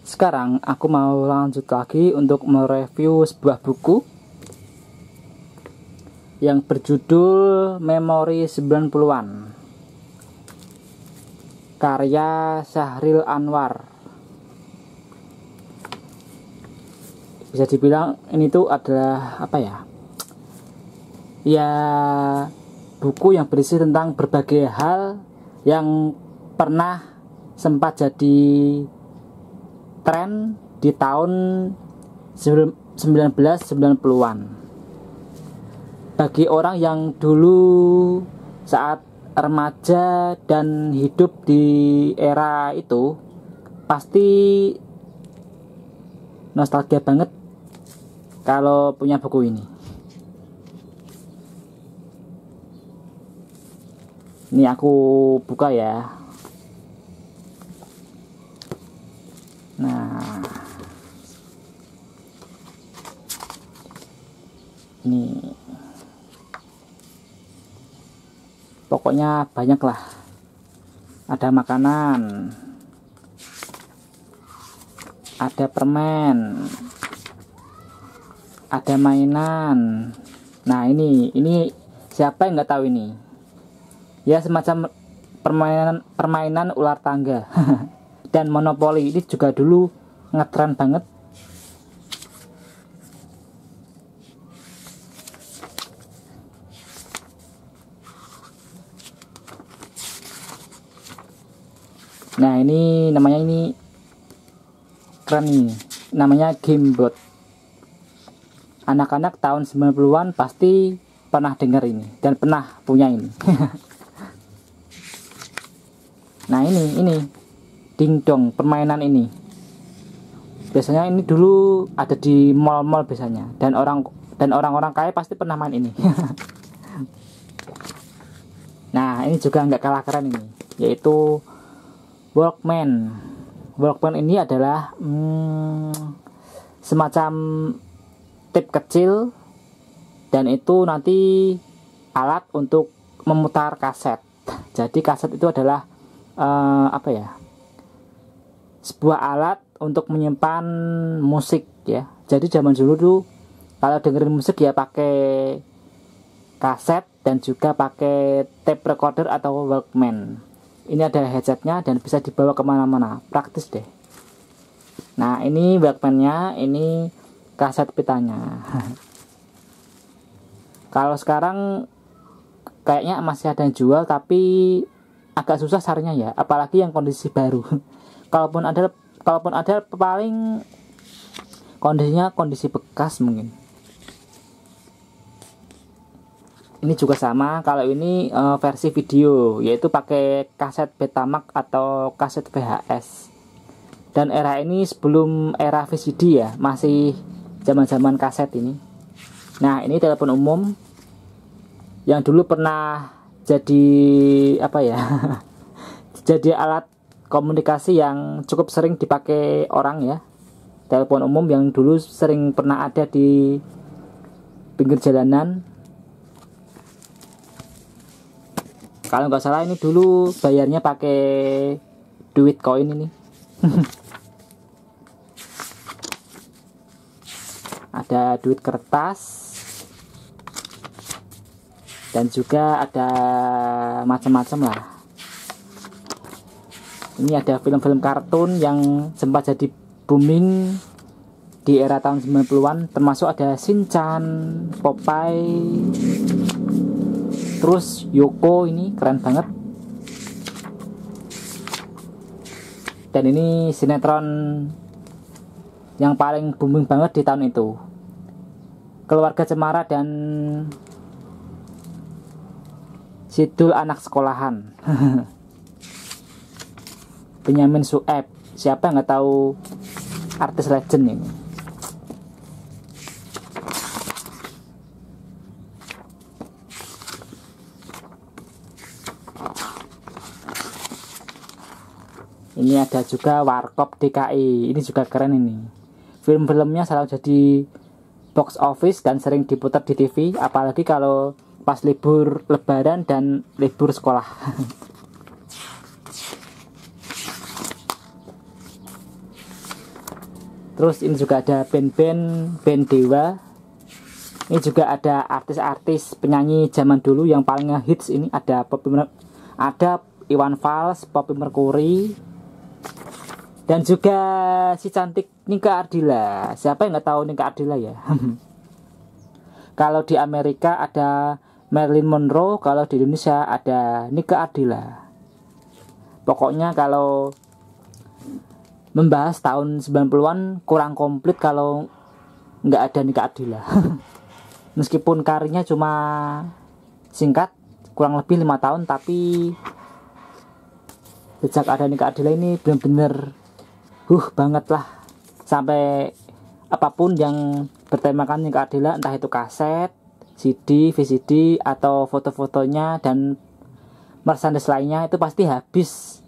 Sekarang aku mau lanjut lagi untuk mereview sebuah buku yang berjudul Memori 90-an karya Syahril Anwar. Bisa dibilang ini tuh adalah apa ya? Ya, buku yang berisi tentang berbagai hal yang pernah sempat jadi tren di tahun 1990-an. Bagi orang yang dulu saat remaja dan hidup di era itu, pasti nostalgia banget kalau punya buku ini. Ini aku buka ya. Nah, ini pokoknya banyak lah. Ada makanan, ada permen, ada mainan. Nah, ini siapa yang nggak tahu ini? Ya, semacam permainan ular tangga. Dan monopoli ini juga dulu ngetren banget. Nah, ini namanya keren nih. Namanya Gamebot. Anak-anak tahun 90-an pasti pernah dengar ini dan pernah punya ini. Nah, ini dingdong, permainan ini biasanya ini dulu ada di mall-mall biasanya, dan orang-orang kaya pasti pernah main ini. Nah, ini juga nggak kalah keren ini, yaitu Walkman. Walkman ini adalah semacam tip kecil, dan itu nanti alat untuk memutar kaset. Jadi kaset itu adalah sebuah alat untuk menyimpan musik ya. Jadi zaman dulu tuh kalau dengerin musik ya pakai kaset dan juga pakai tape recorder atau Walkman. Ini ada headsetnya dan bisa dibawa kemana-mana, praktis deh. Nah, ini Walkman-nya, ini kaset pitanya. Kalau sekarang kayaknya masih ada yang jual, tapi agak susah carinya ya, apalagi yang kondisi baru. Kalaupun ada paling kondisinya kondisi bekas mungkin. Ini juga sama, kalau ini versi video, yaitu pakai kaset Betamax atau kaset VHS. Dan era ini sebelum era VCD ya, masih zaman-zaman kaset ini. Nah, ini telepon umum yang dulu pernah jadi jadi alat komunikasi yang cukup sering dipakai orang ya. Telepon umum yang dulu sering pernah ada di pinggir jalanan. Kalau nggak salah ini dulu bayarnya pakai duit koin ini. Ada duit kertas dan juga ada macam-macam lah. Ini ada film-film kartun yang sempat jadi booming di era tahun 90-an, termasuk ada Shinchan, Popeye, terus Yoko, ini keren banget. Dan ini sinetron yang paling booming banget di tahun itu, Keluarga Cemara dan Sidul Anak Sekolahan. Benyamin Sueb, siapa nggak tahu artis legend ini. Ini ada juga Warkop DKI, ini juga keren ini. Film-filmnya selalu jadi box office dan sering diputar di TV, apalagi kalau pas libur lebaran dan libur sekolah. Terus ini juga ada band Dewa. Ini juga ada artis-artis penyanyi zaman dulu yang paling ngehits. Ini ada ada Iwan Fals, Poppy Mercury, dan juga si cantik Nika Ardila. Siapa yang nggak tahu Nika Ardila ya? Kalau di Amerika ada Marilyn Monroe, kalau di Indonesia ada Nika Ardila. Pokoknya kalau membahas tahun 90-an kurang komplit kalau nggak ada Nika Ardila. Meskipun karirnya cuma singkat, kurang lebih 5 tahun, tapi sejak ada Nika Ardila ini benar-benar banget lah. Sampai apapun yang bertemakan Nika Ardila, entah itu kaset, CD, VCD, atau foto-fotonya dan merchandise lainnya, itu pasti habis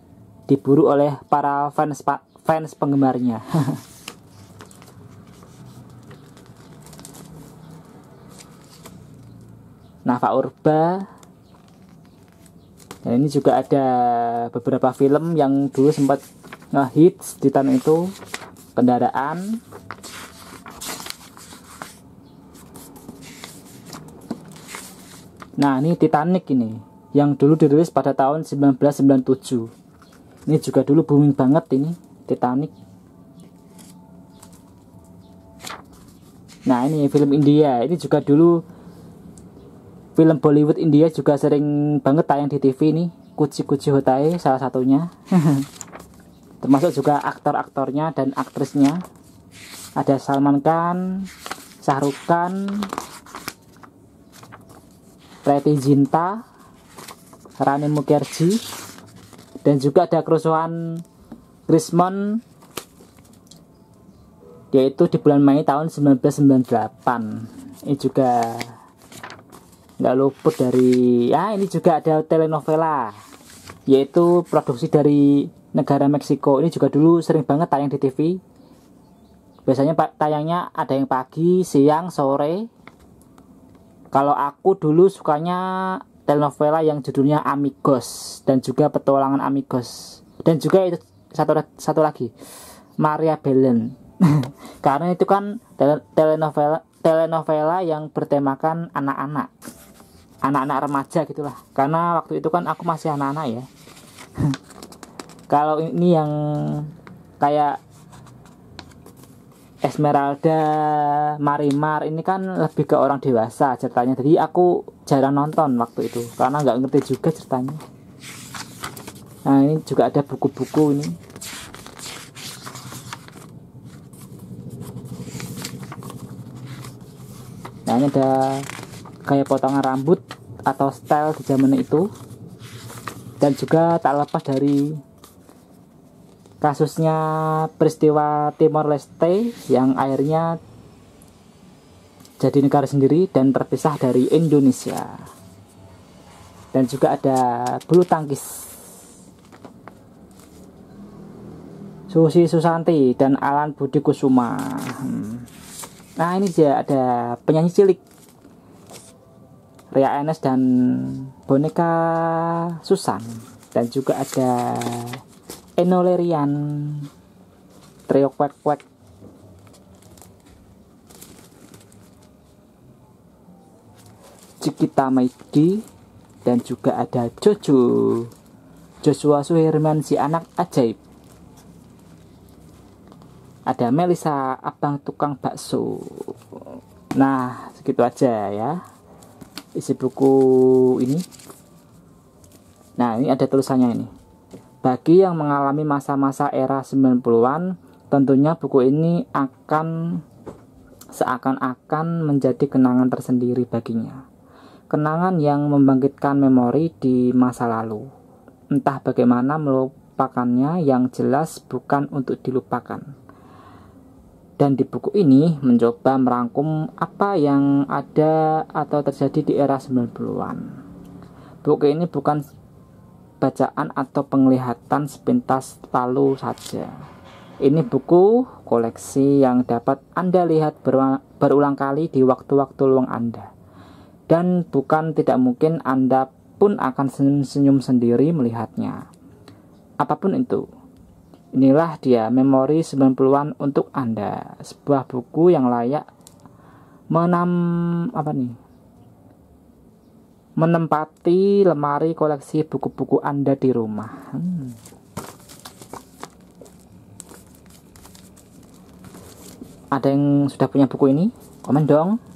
diburu oleh para fans penggemarnya. Nafa Urba. Dan ini juga ada beberapa film yang dulu sempat ngehits di tahun itu. Kendaraan. Nah, ini Titanic ini, yang dulu dirilis pada tahun 1997. Ini juga dulu booming banget ini Titanic. Nah, ini film India. Ini juga dulu film Bollywood India juga sering banget tayang di TV ini. Kuci Kuci Hotahe salah satunya. Termasuk juga aktor-aktornya dan aktrisnya. Ada Salman Khan, Shah Rukh Khan, Preity Zinta, Rani Mukherjee, dan juga ada kerusuhan Christmas, yaitu di bulan Mei tahun 1998. Ini juga nggak luput dari ini juga ada telenovela, yaitu produksi dari negara Meksiko. Ini juga dulu sering banget tayang di TV. Biasanya tayangnya ada yang pagi, siang, sore. Kalau aku dulu sukanya telenovela yang judulnya Amigos, dan juga Petualangan Amigos, dan juga itu satu lagi Maria Belen. Karena itu kan telenovela yang bertemakan anak-anak remaja gitulah. Karena waktu itu kan aku masih anak-anak ya. Kalau ini yang kayak Esmeralda, Marimar, ini kan lebih ke orang dewasa ceritanya. Jadi aku jarang nonton waktu itu karena nggak ngerti juga ceritanya. Nah, ini juga ada buku-buku ini. Nah, ini ada kayak potongan rambut atau style di zaman itu. Dan juga tak lepas dari kasusnya peristiwa Timor Leste yang akhirnya jadi negara sendiri dan terpisah dari Indonesia. Dan juga ada bulu tangkis, Susi Susanti dan Alan Budi Kusuma. Nah, ini dia ada penyanyi cilik, Ria Enes dan boneka Susan. Dan juga ada Eno Lerian, Trio Kwek Kwek. Cikita Maidi. Dan juga ada Joshua Suherman, si anak ajaib. Ada Melisa, abang tukang bakso. Nah, segitu aja ya isi buku ini. Nah, ini ada tulisannya ini. Bagi yang mengalami masa-masa era 90-an, tentunya buku ini akan seakan-akan menjadi kenangan tersendiri baginya. Kenangan yang membangkitkan memori di masa lalu. Entah bagaimana melupakannya, yang jelas bukan untuk dilupakan. Dan di buku ini mencoba merangkum apa yang ada atau terjadi di era 90-an. Buku ini bukan bacaan atau penglihatan sepintas lalu saja. Ini buku koleksi yang dapat Anda lihat berulang kali di waktu-waktu luang Anda. Dan bukan tidak mungkin Anda pun akan senyum-senyum sendiri melihatnya. Apapun itu, Inilah dia memori 90-an untuk Anda. Sebuah buku yang layak menempati lemari koleksi buku-buku Anda di rumah. Ada yang sudah punya buku ini? Komen dong.